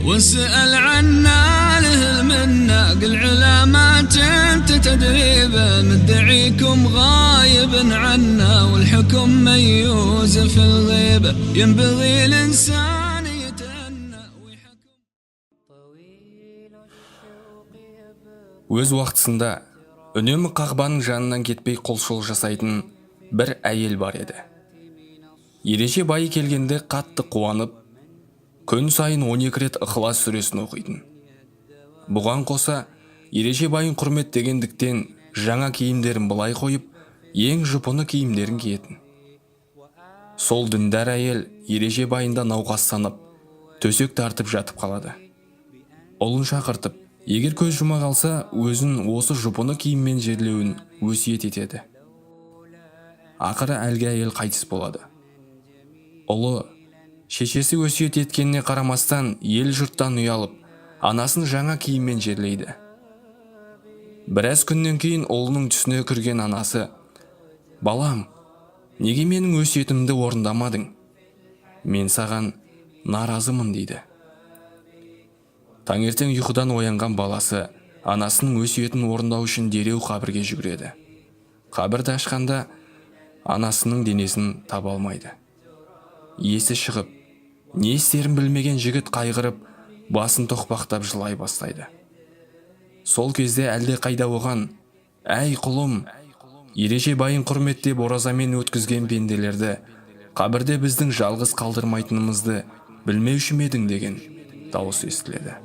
واسأل عنا له المنة قل علامات انت تدريبه مدعيكم غايب عنا والحكم ميوز في الغيبة ينبغي الإنسان يتأنى ويحكم. Өз уақытысында үнемі қағбаның жанынан кетпей қолшыл жасайтын бір әйел бар еді. Ереже байы келгенде қатты қуанып, күн сайын 12 рет Ықылас сүресін оқитын. Бұған қоса, Ереже байын құрметтегендіктен жаңа киімдерін былай қойып, ең жұпыны киімдерін киетін. Сол діндар әйел Ереже байында науқастанып, төсек тартып жатып қалады. Ұлын шақыртып, егер көз жұма қалса, өзін осы жұпыны киіммен жерлеуін өсиет етеді. Ақыры әлгі әйел қайтыс болады. Ұлы, шешесі өсиет еткеніне қарамастан, ел жұрттан ұялып, анасын жаңа киіммен жерлейді. Біраз күннен кейін ұлының түсіне кірген анасы: «Балам, неге менің өсиетімді орындамадың? Мен саған наразымын» дейді. Таңертең ұйқыдан оянған баласы анасының өсиетін орындау үшін дереу қабірге жүгіреді. Қабірді ашқанда анасының денесін таба алмайды. Есі шығып, не істерін білмеген жігіт қайғырып, басын тоқпақтап жылай бастайды. Сол кезде әлде қайда оған: «Әй құлым, Ереже байын құрметтеп оразамен өткізген пенделерді қабірде біздің жалғыз қалдырмайтынымызды білмеуші ме едің?» деген дауыс естіледі.